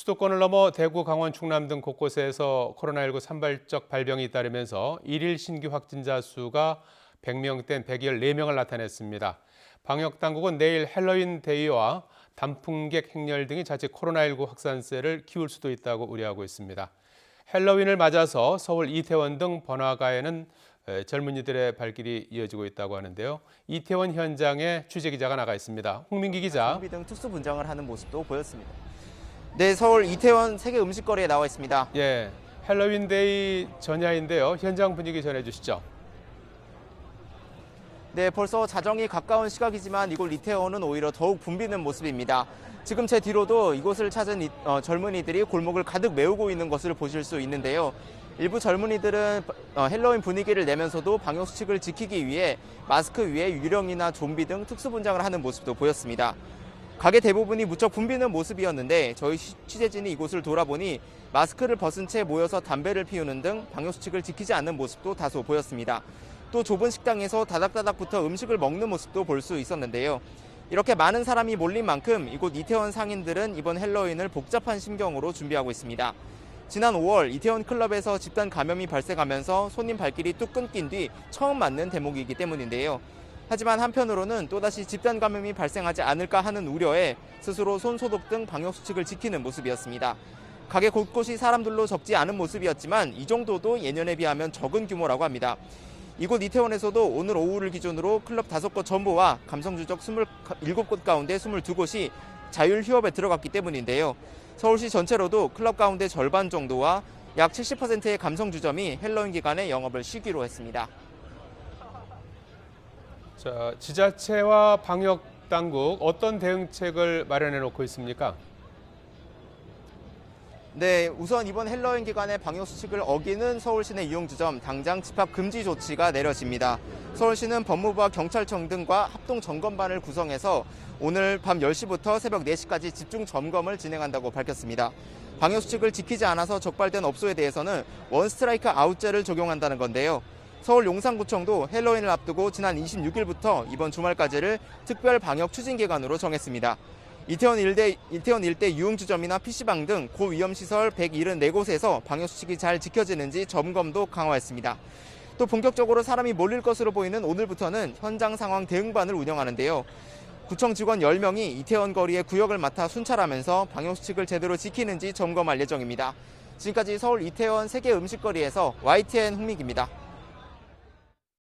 수도권을 넘어 대구, 강원, 충남 등 곳곳에서 코로나19 산발적 발병이 잇따르면서 일일 신규 확진자 수가 100명대인 114명을 나타냈습니다. 방역당국은 내일 헬로윈 데이와 단풍객 행렬 등이 자칫 코로나19 확산세를 키울 수도 있다고 우려하고 있습니다. 헬로윈을 맞아서 서울 이태원 등 번화가에는 젊은이들의 발길이 이어지고 있다고 하는데요. 이태원 현장에 취재기자가 나가 있습니다. 홍민기 기자. 좀비 등 특수 분장을 하는 모습도 보였습니다. 네, 서울 이태원 세계 음식거리에 나와 있습니다. 예, 헬로윈 데이 전야인데요. 현장 분위기 전해주시죠. 네, 벌써 자정이 가까운 시각이지만 이곳 이태원은 오히려 더욱 붐비는 모습입니다. 지금 제 뒤로도 이곳을 찾은 젊은이들이 골목을 가득 메우고 있는 것을 보실 수 있는데요. 일부 젊은이들은 헬로윈 분위기를 내면서도 방역 수칙을 지키기 위해 마스크 위에 유령이나 좀비 등 특수 분장을 하는 모습도 보였습니다. 가게 대부분이 무척 붐비는 모습이었는데 저희 취재진이 이곳을 돌아보니 마스크를 벗은 채 모여서 담배를 피우는 등 방역 수칙을 지키지 않는 모습도 다소 보였습니다. 또 좁은 식당에서 다닥다닥부터 음식을 먹는 모습도 볼 수 있었는데요. 이렇게 많은 사람이 몰린 만큼 이곳 이태원 상인들은 이번 헬로윈을 복잡한 심경으로 준비하고 있습니다. 지난 5월 이태원 클럽에서 집단 감염이 발생하면서 손님 발길이 뚝 끊긴 뒤 처음 맞는 대목이기 때문인데요. 하지만 한편으로는 또다시 집단 감염이 발생하지 않을까 하는 우려에 스스로 손 소독 등 방역 수칙을 지키는 모습이었습니다. 가게 곳곳이 사람들로 적지 않은 모습이었지만 이 정도도 예년에 비하면 적은 규모라고 합니다. 이곳 이태원에서도 오늘 오후를 기준으로 클럽 5곳 전부와 감성주적 27곳 가운데 22곳이 자율 휴업에 들어갔기 때문인데요. 서울시 전체로도 클럽 가운데 절반 정도와 약 70%의 감성주점이 헬로윈 기간에 영업을 쉬기로 했습니다. 자, 지자체와 방역당국 어떤 대응책을 마련해 놓고 있습니까? 네, 우선 이번 헬로윈 기간에 방역 수칙을 어기는 서울시내 유흥주점 당장 집합 금지 조치가 내려집니다. 서울시는 법무부와 경찰청 등과 합동 점검반을 구성해서 오늘 밤 10시부터 새벽 4시까지 집중 점검을 진행한다고 밝혔습니다. 방역 수칙을 지키지 않아서 적발된 업소에 대해서는 원스트라이크 아웃제를 적용한다는 건데요. 서울 용산구청도 헬로윈을 앞두고 지난 26일부터 이번 주말까지를 특별 방역 추진 기간으로 정했습니다. 이태원 일대 유흥주점이나 PC방 등 고위험시설 174곳에서 방역수칙이 잘 지켜지는지 점검도 강화했습니다. 또 본격적으로 사람이 몰릴 것으로 보이는 오늘부터는 현장 상황 대응반을 운영하는데요. 구청 직원 10명이 이태원 거리의 구역을 맡아 순찰하면서 방역수칙을 제대로 지키는지 점검할 예정입니다. 지금까지 서울 이태원 세계 음식거리에서 YTN 홍민기입니다.